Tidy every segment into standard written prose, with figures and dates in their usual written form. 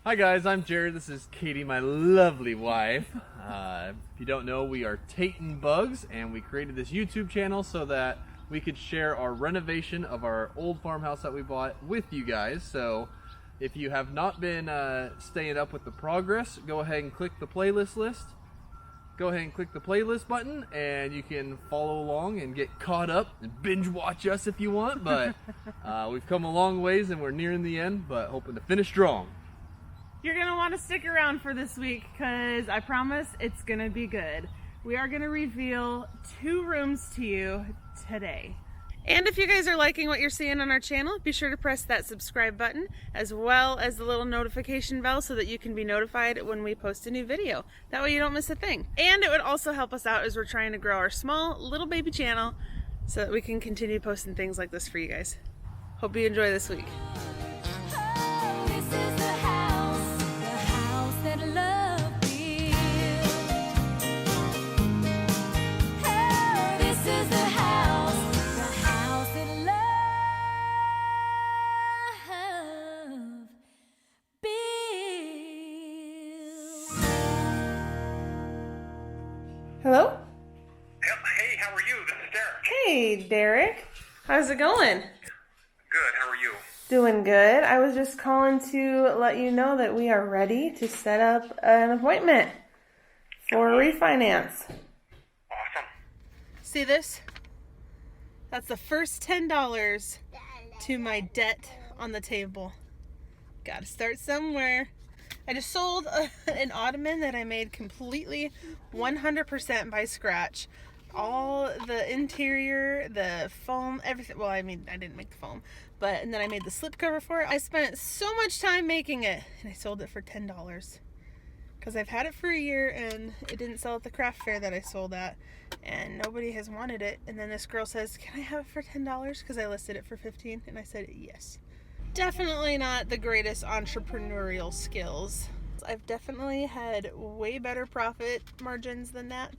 Hi guys, I'm Jarrod. This is Katie, my lovely wife. If you don't know, we are Tate&Bugs, and we created this YouTube channel so that we could share our renovation of our old farmhouse that we bought with you guys. So if you have not been staying up with the progress, go ahead and click the playlist list. Go ahead and click the playlist button and you can follow along and get caught up and binge watch us if you want. But we've come a long ways and we're nearing the end, but hoping to finish strong. You're going to want to stick around for this week because I promise it's going to be good. We are going to reveal 2 rooms to you today. And if you guys are liking what you're seeing on our channel, be sure to press that subscribe button as well as the little notification bell so that you can be notified when we post a new video. That way you don't miss a thing. And it would also help us out as we're trying to grow our small little baby channel so that we can continue posting things like this for you guys. Hope you enjoy this week. Hello? Hey, how are you? This is Derek. Hey, Derek. How's it going? Good, how are you? Doing good. I was just calling to let you know that we are ready to set up an appointment for a refinance. Awesome. See this? That's the first $10 to my debt on the table. Gotta start somewhere. I just sold an ottoman that I made completely 100% by scratch. All the interior, the foam, everything. Well, I mean, I didn't make the foam, and then I made the slipcover for it. I spent so much time making it, and I sold it for $10 because I've had it for a year and it didn't sell at the craft fair that I sold at, and nobody has wanted it. And then this girl says, "Can I have it for $10?" because I listed it for $15, and I said yes. Definitely not the greatest entrepreneurial skills. I've definitely had way better profit margins than that.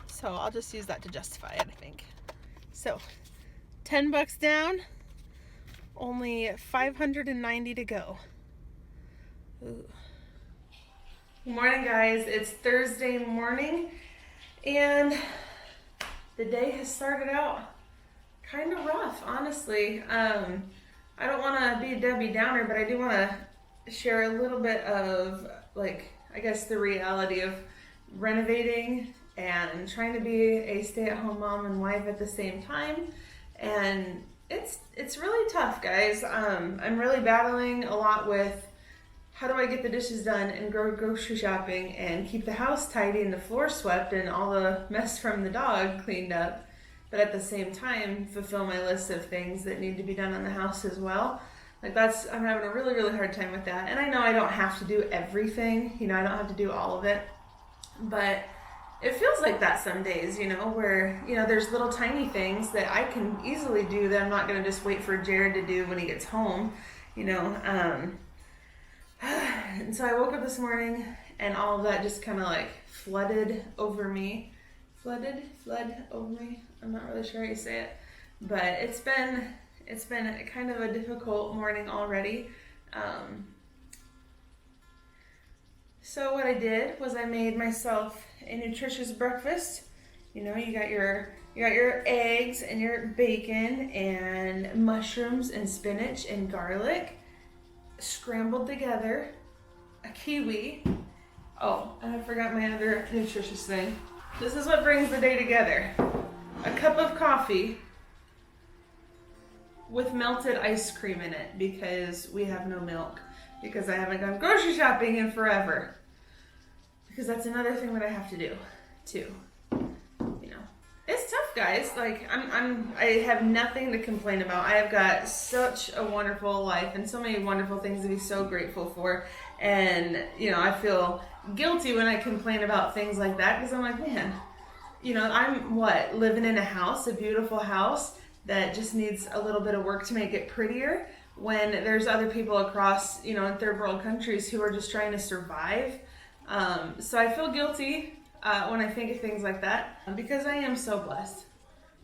So I'll just use that to justify it, I think. So, $10 down, only $590 to go. Ooh. Good morning, guys. It's Thursday morning, and the day has started out kind of rough, honestly. I don't want to be a Debbie Downer, but I do want to share a little bit of, I guess the reality of renovating and trying to be a stay-at-home mom and wife at the same time. And it's really tough, guys. I'm really battling a lot with how do I get the dishes done and go grocery shopping and keep the house tidy and the floor swept and all the mess from the dog cleaned up, but at the same time fulfill my list of things that need to be done on the house as well. I'm having a really, really hard time with that. And I know I don't have to do everything, I don't have to do all of it, but it feels like that some days, where, there's little tiny things that I can easily do that I'm not going to just wait for Jarrod to do when he gets home, and so I woke up this morning and all of that just kind of flooded over me. Flood over me. I'm not really sure how you say it, but it's been kind of a difficult morning already. So what I did was I made myself a nutritious breakfast. You got your eggs and your bacon and mushrooms and spinach and garlic scrambled together, a kiwi. Oh, and I forgot my other nutritious thing. This is what brings the day together. A cup of coffee with melted ice cream in it because we have no milk, because I haven't gone grocery shopping in forever. Because that's another thing that I have to do too. It's tough, guys. I have nothing to complain about. I have got such a wonderful life and so many wonderful things to be so grateful for. And, I feel guilty when I complain about things like that because I'm like, man, I'm living in a house, a beautiful house that just needs a little bit of work to make it prettier, when there's other people across, in third world countries who are just trying to survive. So I feel guilty when I think of things like that because I am so blessed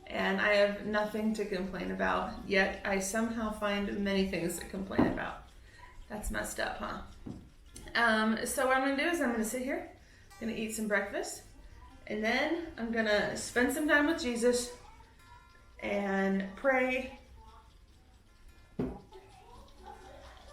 and I have nothing to complain about, yet I somehow find many things to complain about. That's messed up, huh? So what I'm gonna do is I'm gonna sit here, gonna eat some breakfast, and then I'm gonna spend some time with Jesus and pray and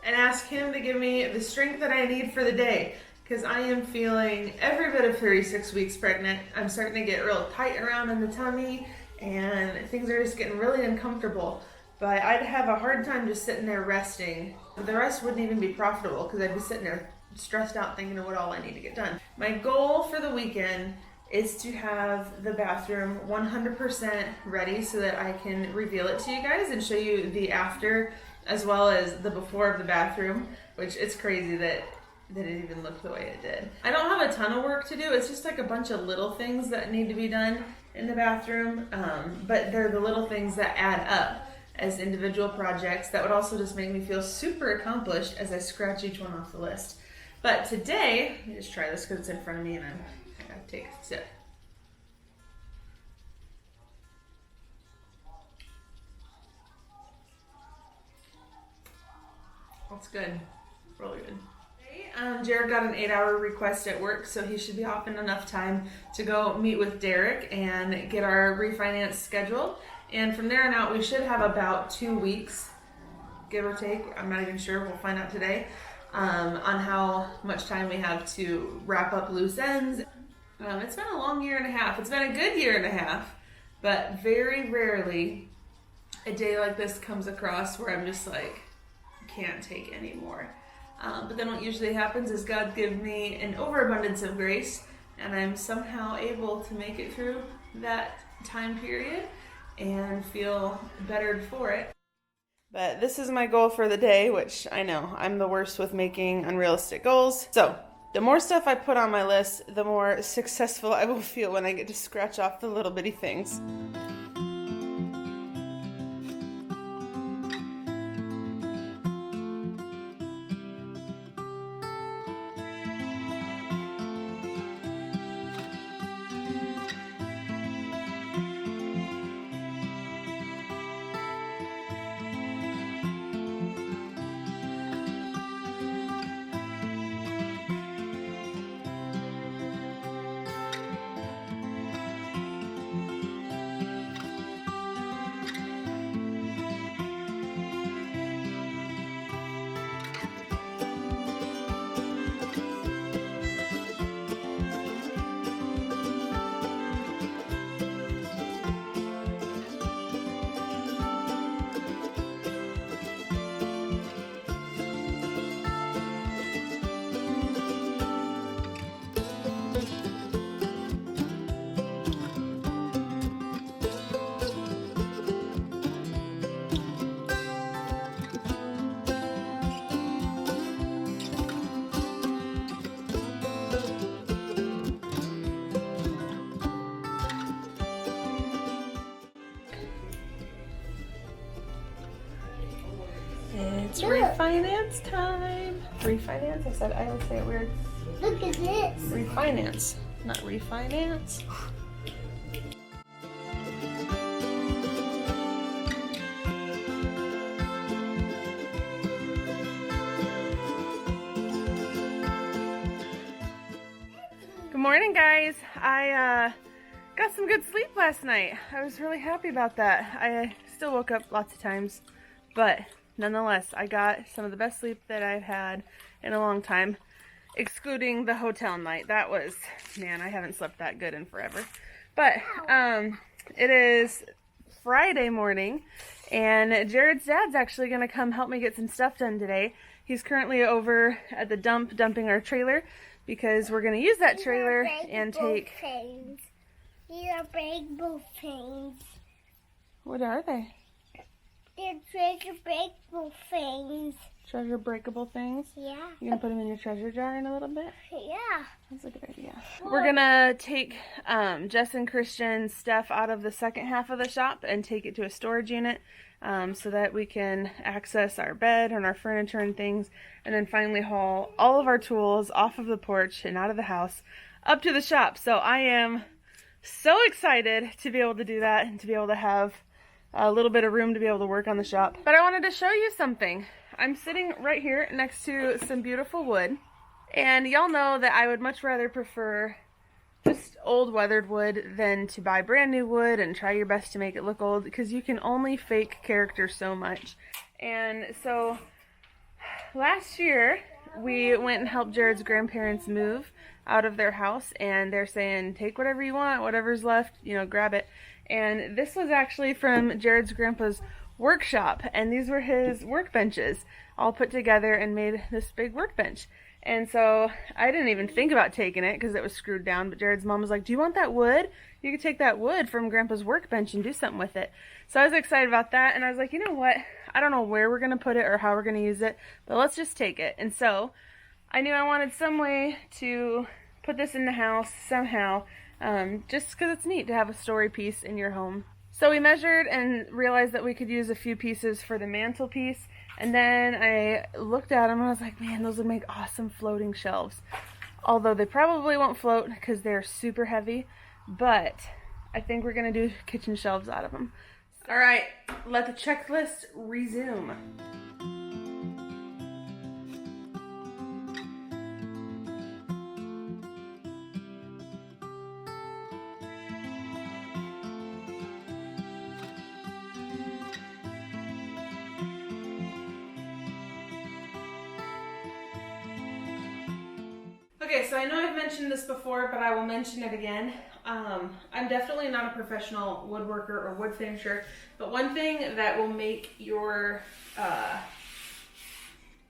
ask him to give me the strength that I need for the day, because I am feeling every bit of 36 weeks pregnant. I'm starting to get real tight around in the tummy and things are just getting really uncomfortable. But I'd have a hard time just sitting there resting. The rest wouldn't even be profitable because I'd be sitting there stressed out thinking of what all I need to get done. My goal for the weekend is to have the bathroom 100% ready so that I can reveal it to you guys and show you the after as well as the before of the bathroom, which it's crazy that it even looked the way it did. I don't have a ton of work to do. It's just like a bunch of little things that need to be done in the bathroom, but they're the little things that add up as individual projects that would also just make me feel super accomplished as I scratch each one off the list. But today, let me just try this because it's in front of me and I gotta take a sip. That's good, really good. Jarrod got an 8-hour request at work, so he should be off in enough time to go meet with Derek and get our refinance scheduled. And from there on out, we should have about 2 weeks, give or take. I'm not even sure. We'll find out today on how much time we have to wrap up loose ends. It's been a long year and a half. It's been a good year and a half, but very rarely a day like this comes across where I'm just like, can't take any more. But then what usually happens is God gives me an overabundance of grace, and I'm somehow able to make it through that time period and feel bettered for it. But this is my goal for the day, which I know I'm the worst with making unrealistic goals. So the more stuff I put on my list, the more successful I will feel when I get to scratch off the little bitty things. It's refinance time. Refinance? I would say it weird. Look at this. Refinance, not refinance. Good morning, guys. I got some good sleep last night. I was really happy about that. I still woke up lots of times, but nonetheless, I got some of the best sleep that I've had in a long time, excluding the hotel night. That was, man, I haven't slept that good in forever. But it is Friday morning, and Jarrod's dad's actually going to come help me get some stuff done today. He's currently over at the dump dumping our trailer because we're going to use that trailer and take... These are breakable things. What are they? They're treasure breakable things. Treasure breakable things? Yeah. You gonna put them in your treasure jar in a little bit? Yeah. That's a good idea. We're gonna take Jess and Christian's stuff out of the second half of the shop and take it to a storage unit so that we can access our bed and our furniture and things, and then finally haul all of our tools off of the porch and out of the house up to the shop. So I am so excited to be able to do that and to be able to have a little bit of room to be able to work on the shop. But I wanted to show you something. I'm sitting right here next to some beautiful wood, And y'all know that I would much rather prefer just old weathered wood than to buy brand new wood and try your best to make it look old, because you can only fake character so much. And so last year we went and helped Jarrod's grandparents move out of their house, and they're saying take whatever you want, whatever's left, you know, grab it. And this was actually from Jarrod's grandpa's workshop, and these were his workbenches all put together and made this big workbench. And so I didn't even think about taking it because it was screwed down, but Jarrod's mom was like, do you want that wood? You could take that wood from Grandpa's workbench and do something with it. So I was excited about that, and I was like, you know what? I don't know where we're going to put it or how we're going to use it, but let's just take it. And so I knew I wanted some way to put this in the house somehow, just because it's neat to have a story piece in your home. So we measured and realized that we could use a few pieces for the mantelpiece. And then I looked at them and I was like, man, those would make awesome floating shelves. Although they probably won't float because they're super heavy, but I think we're gonna do kitchen shelves out of them. All right, let the checklist resume. Okay, so I know I've mentioned this before, but I will mention it again. I'm definitely not a professional woodworker or wood finisher, but one thing that will make your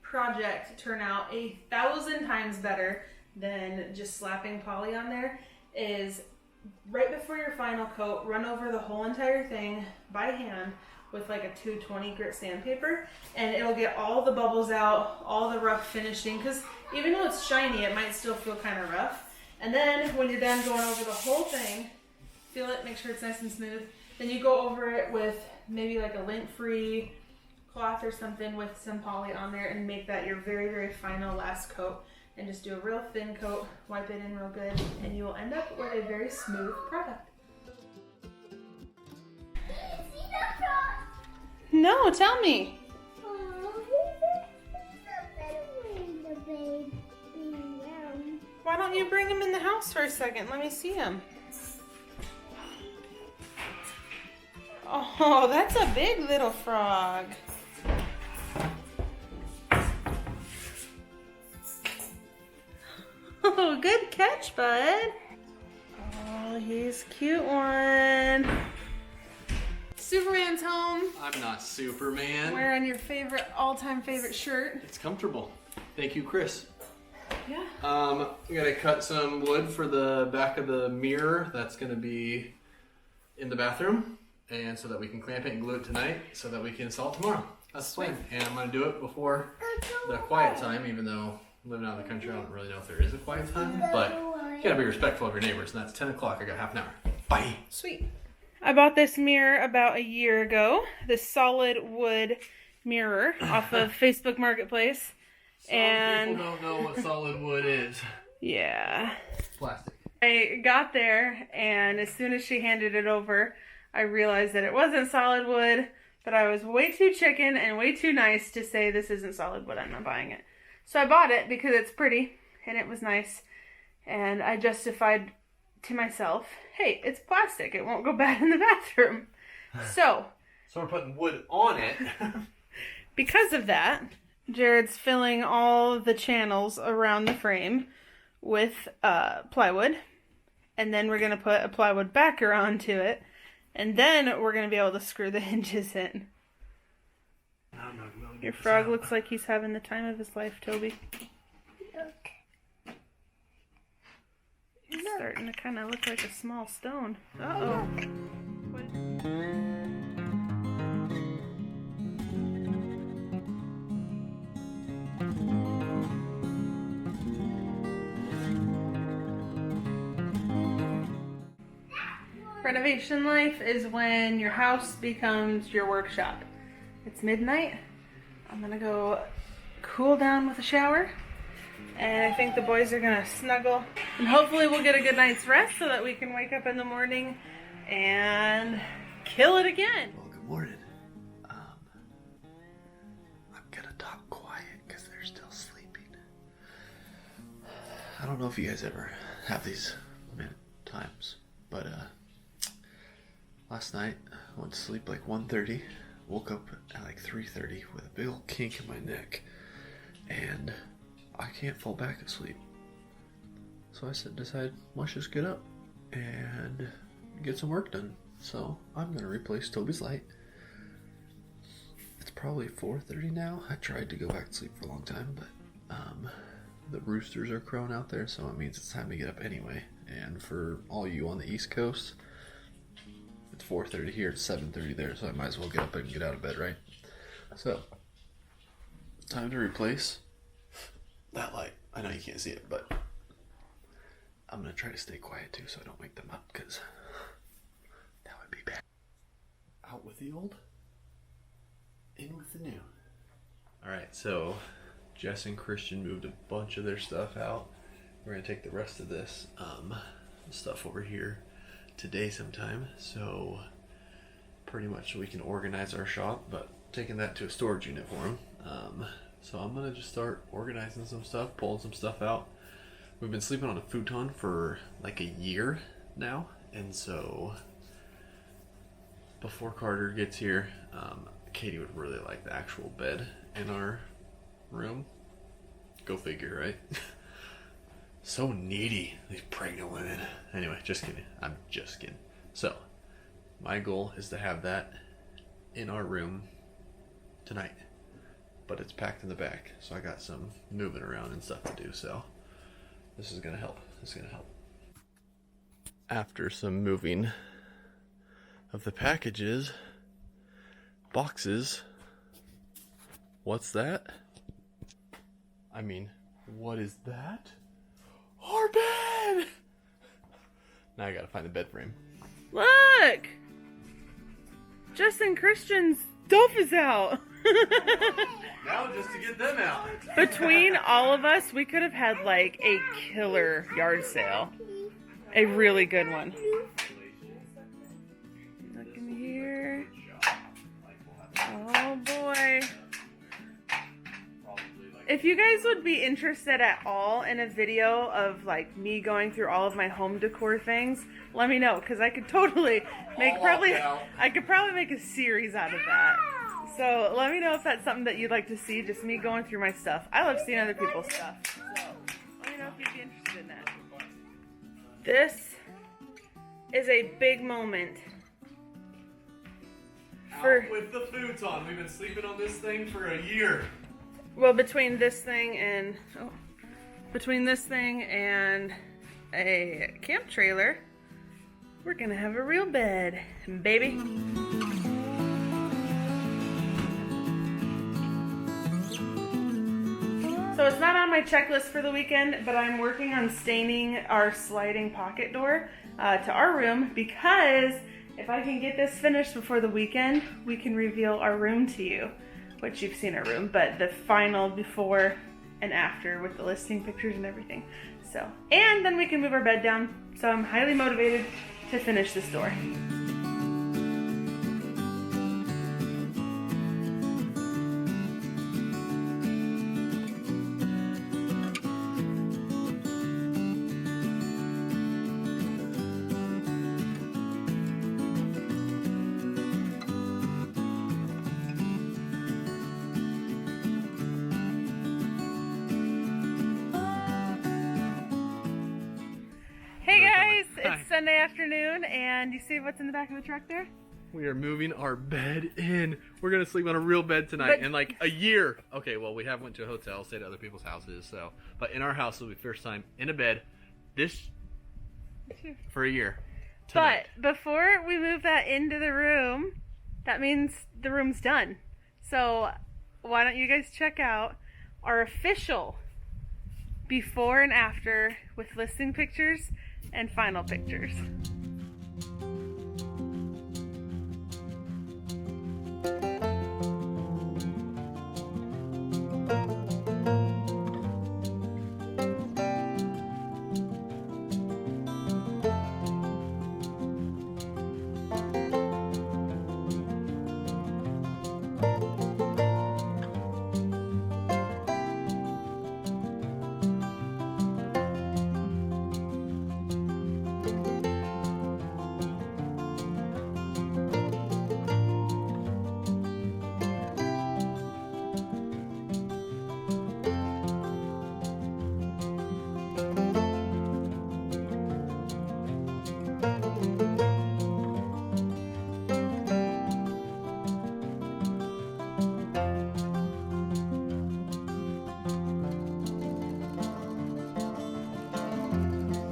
project turn out 1,000 times better than just slapping poly on there is right before your final coat, run over the whole entire thing by hand with like a 220 grit sandpaper, and it'll get all the bubbles out, all the rough finishing, because even though it's shiny, it might still feel kind of rough. And then when you're done going over the whole thing, feel it, make sure it's nice and smooth, then you go over it with maybe like a lint-free cloth or something with some poly on there and make that your very, very final last coat. And just do a real thin coat, wipe it in real good, and you will end up with a very smooth product. No, tell me. Why don't you bring him in the house for a second? Let me see him. Oh, that's a big little frog. Oh, good catch, bud. Oh, he's a cute one. Superman's home. I'm not Superman. Wearing your favorite, all-time favorite shirt. It's comfortable. Thank you, Chris. Yeah. I'm gonna cut some wood for the back of the mirror that's gonna be in the bathroom, and so that we can clamp it and glue it tonight, so that we can install it tomorrow. That's the plan. And I'm gonna do it before the quiet time, even though living out in the country, I don't really know if there is a quiet time, but you gotta be respectful of your neighbors, and that's 10 o'clock. I got half an hour. Bye. Sweet. I bought this mirror about a year ago, this solid wood mirror off of Facebook Marketplace. Some people don't know what solid wood is. Yeah. Plastic. I got there, and as soon as she handed it over, I realized that it wasn't solid wood, but I was way too chicken and way too nice to say this isn't solid wood, I'm not buying it. So I bought it because it's pretty, and it was nice, and I justified to myself, hey, it's plastic, it won't go bad in the bathroom. So we're putting wood on it. because of that, Jarrod's filling all the channels around the frame with plywood, and then we're going to put a plywood backer onto it, and then we're going to be able to screw the hinges in. Your frog looks like he's having the time of his life, Toby. He's starting to kind of look like a small stone. Uh-oh. Renovation life is when your house becomes your workshop. It's midnight. I'm gonna go cool down with a shower, and I think the boys are gonna snuggle, and hopefully we'll get a good night's rest so that we can wake up in the morning and kill it again. Well, good morning. I'm gonna talk quiet because they're still sleeping. I don't know if you guys ever have these times, but last night I went to sleep like 1:30, woke up at like 3:30 with a big old kink in my neck, and I can't fall back asleep. So I decided, let's just get up and get some work done. So I'm gonna replace Toby's light. It's probably 4:30 now. I tried to go back to sleep for a long time, but the roosters are crowing out there, so it means it's time to get up anyway. And for all you on the East Coast, it's 4:30 here, it's 7:30 there, so I might as well get up and get out of bed, right? So, time to replace that light. I know you can't see it, but I'm gonna try to stay quiet too so I don't wake them up, because that would be bad. Out with the old, in with the new. Alright, so Jess and Christian moved a bunch of their stuff out. We're gonna take the rest of this stuff over here today sometime, so pretty much we can organize our shop, but taking that to a storage unit for them. So I'm gonna just start organizing some stuff, pulling some stuff out. We've been sleeping on a futon for like a year now, and so before Carter gets here, Katie would really like the actual bed in our room. Go figure, right? So needy, these pregnant women. Anyway, just kidding. I'm just kidding. So, my goal is to have that in our room tonight. But it's packed in the back, so I got some moving around and stuff to do, so this is gonna help. This is gonna help. After some moving of the packages, boxes, what's that? I mean, what is that? Our bed! Now I gotta find the bed frame. Look! Justin Christian's stuff is out. Now just to get them out. Between all of us, we could have had like a killer yard sale. A really good one. Look in here. Oh boy. If you guys would be interested at all in a video of like me going through all of my home decor things, let me know, because I could totally make I could probably make a series out of that. So let me know if that's something that you'd like to see, just me going through my stuff. I love seeing other people's stuff. So let me know if you'd be interested in that. This is a big moment. With the futon, we've been sleeping on this thing for a year. Well, between this thing and a camp trailer, we're gonna have a real bed, baby. So it's not on my checklist for the weekend, but I'm working on staining our sliding pocket door to our room, because if I can get this finished before the weekend, we can reveal our room to you. Which you've seen our room, but the final before and after with the listing pictures and everything. So, and then we can move our bed down. So I'm highly motivated to finish this door. Sunday afternoon, and you see what's in the back of the truck there? We are moving our bed in. We're gonna sleep on a real bed tonight in like a year. Okay, well, we have went to a hotel, stayed at other people's houses, so, but in our house will be first time in a bed this for a year tonight. But before we move that into the room, that means the room's done. So why don't you guys check out our official before and after with listing pictures and final pictures.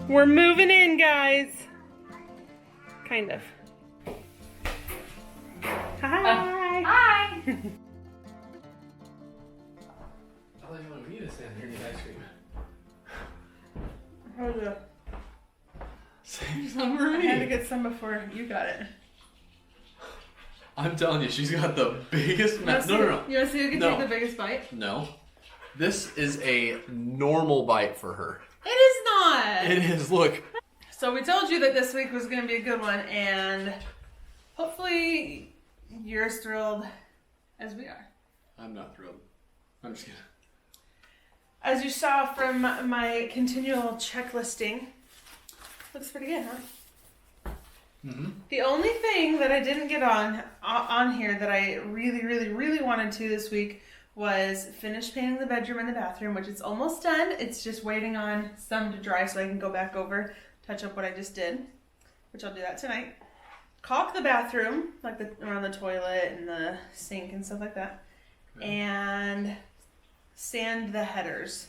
We're moving in, guys. Kind of. Hi. Hi! I thought you wanted me to stand here and eat ice cream. Hold up. Save some for I had to me. get some before you got it. I'm telling you, she's got the biggest mouth. No. You want to see who can No. take the biggest bite? No. This is a normal bite for her. It is not. It is, look. So we told you that this week was going to be a good one, and hopefully you're as thrilled as we are. I'm not thrilled. I'm just kidding. As you saw from my continual checklisting, looks pretty good, huh? Mm-hmm. The only thing that I didn't get on here that I really wanted to this week was finish painting the bedroom and the bathroom, which is almost done. It's just waiting on some to dry so I can go back over, touch up what I just did, which I'll do that tonight. Caulk the bathroom, like around the toilet and the sink and stuff like that. Okay. And sand the headers.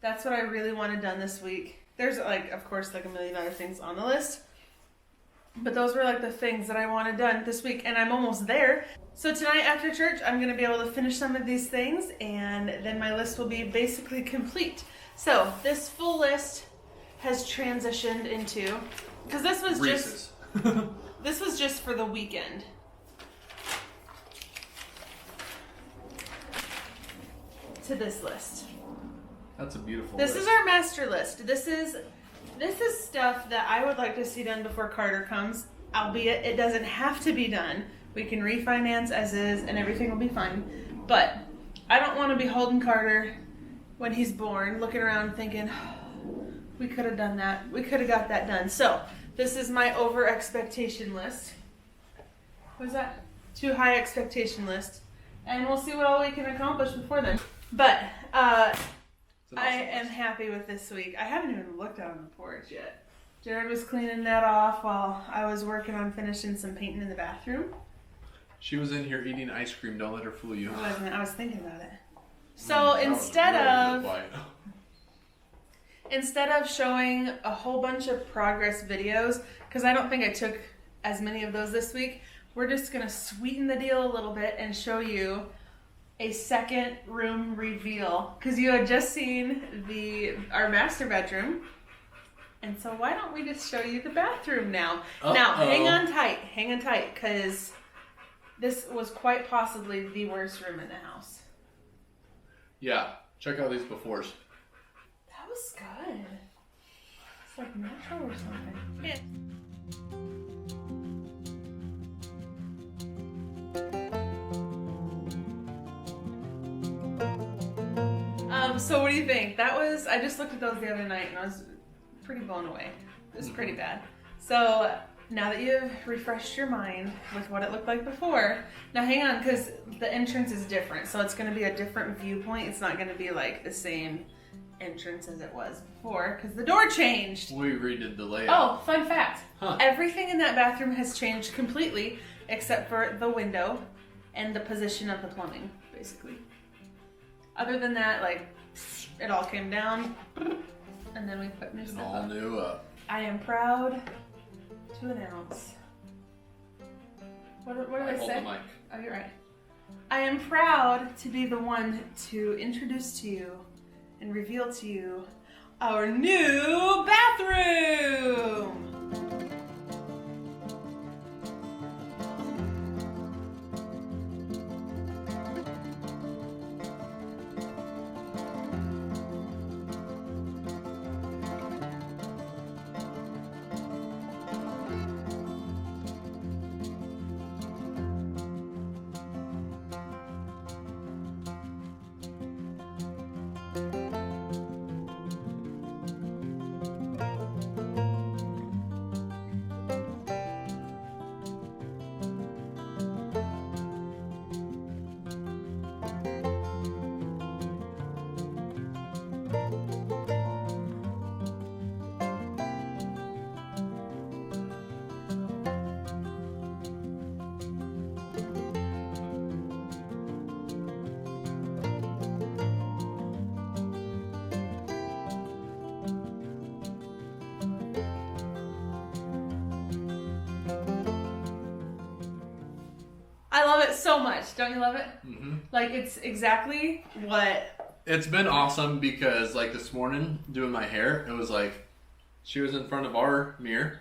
That's what I really wanted done this week. There's of course a million other things on the list. But those were the things that I wanted done this week, and I'm almost there. So tonight after church, I'm going to be able to finish some of these things, and then my list will be basically complete. So this full list has transitioned into, because this was Reese's. this was just for the weekend. To this list. That's a beautiful This list. is our master list. This is stuff that I would like to see done before Carter comes, albeit it doesn't have to be done. We can refinance as is and everything will be fine. But I don't want to be holding Carter when he's born, looking around thinking, oh, we could have done that. We could have got that done. So this is my over expectation list. What's that? Too high expectation list. And we'll see what all we can accomplish before then. But It's an I awesome am list. happy with this week. I haven't even looked out on the porch yet. Jarrod was cleaning that off while I was working on finishing some painting in the bathroom. She was in here eating ice cream. Don't let her fool you. I was thinking about it. So That was really quiet. instead of showing a whole bunch of progress videos, because I don't think I took as many of those this week, we're just going to sweeten the deal a little bit and show you a second room reveal, because you had just seen our master bedroom, and so why don't we just show you the bathroom now? Now hang on tight, because this was quite possibly the worst room in the house. Yeah, check out these befores. That was good. It's like natural or something. Yeah. So what do you think? I just looked at those the other night and I was pretty blown away. It was pretty bad. So now that you've refreshed your mind with what it looked like before, now hang on, because the entrance is different. So it's going to be a different viewpoint. It's not going to be the same entrance as it was before because the door changed. We redid the layout. Oh, fun fact. Huh. Everything in that bathroom has changed completely except for the window and the position of the plumbing, basically. Other than that, it all came down and then we put new It's stuff all up. new up. I am proud to announce. What did I Hold say? the mic. Oh, you're right. I am proud to be the one to introduce to you and reveal to you our new bathroom. love it so much. Don't you love it? Mm-hmm. Like, it's exactly what... It's been awesome because, like, this morning doing my hair, it was like she was in front of our mirror.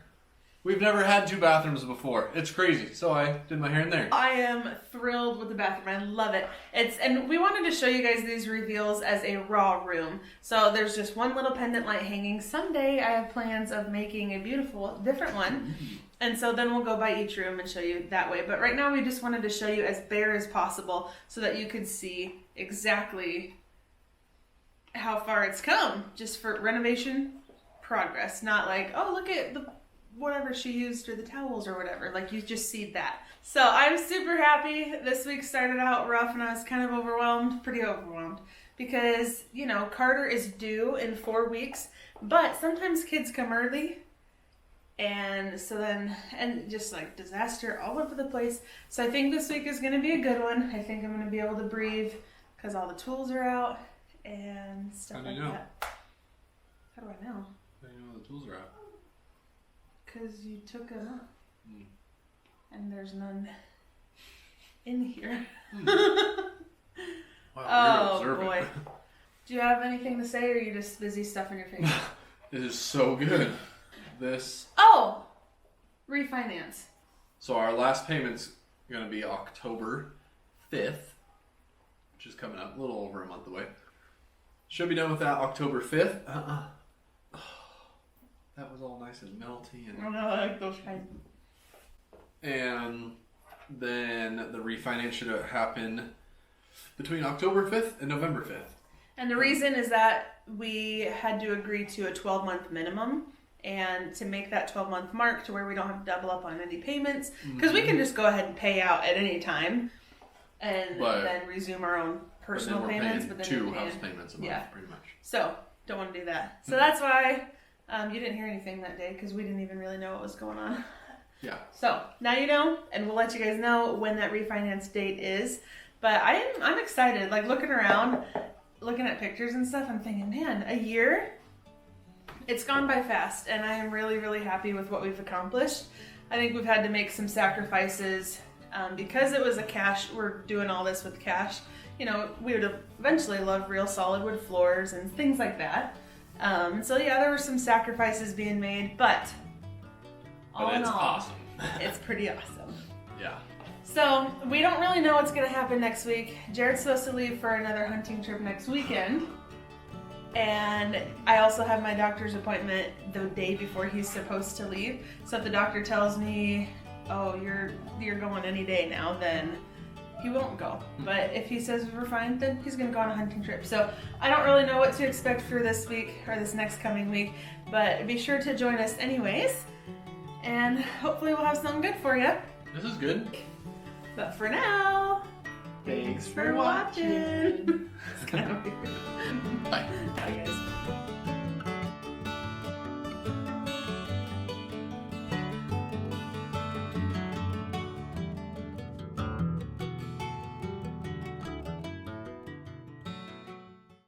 We've never had 2 bathrooms before. It's crazy. So I did my hair in there. I am thrilled with the bathroom. I love it. And we wanted to show you guys these reveals as a raw room. So there's just one little pendant light hanging. Someday I have plans of making a beautiful different one. And so then we'll go by each room and show you that way. But right now we just wanted to show you as bare as possible so that you could see exactly how far it's come just for renovation progress. Not like, oh, look at the whatever she used or the towels or whatever. Like, you just see that. So I'm super happy. This week started out rough and I was kind of overwhelmed, pretty overwhelmed, because, you know, Carter is due in 4 weeks, but sometimes kids come early, and so then, and just like disaster all over the place. So I think this week is going to be a good one. I think I'm going to be able to breathe because all the tools are out and stuff like that. How do I know? How do you know the tools are out? Because you took them up. And there's none in here. Wow, oh boy. Do you have anything to say, or are you just busy stuffing your face? It is so good. Oh! Refinance. So our last payment's going to be October 5th, which is coming up a little over a month away. Should be done with that October 5th. That was all nice and melty. And, I like those kinds. and then the refinance should happen between October 5th and November 5th. And the reason is that we had to agree to a 12-month minimum, and to make that 12-month mark to where we don't have to double up on any payments, because we can just go ahead and pay out at any time and then resume our own personal payments. But then 2 house payments a month, pretty much. So don't want to do that. So that's why you didn't hear anything that day, because we didn't even really know what was going on. Yeah. So now you know, and we'll let you guys know when that refinance date is. But I'm excited. Like, looking around, looking at pictures and stuff, I'm thinking, man, a year? It's gone by fast, and I am really, really happy with what we've accomplished. I think we've had to make some sacrifices because it was a cash. We're doing all this with cash. You know, we would eventually love real solid wood floors and things like that. So yeah, there were some sacrifices being made, but all in all, awesome. It's pretty awesome. Yeah. So we don't really know what's going to happen next week. Jarrod's supposed to leave for another hunting trip next weekend. And I also have my doctor's appointment the day before he's supposed to leave. So if the doctor tells me, oh, you're going any day now, then he won't go. But if he says we're fine, then he's going to go on a hunting trip. So I don't really know what to expect for this week or this next coming week. But be sure to join us anyways. And hopefully we'll have something good for you. This is good. But for now, Thanks for watching. It's kind of weird. Bye. Bye, guys.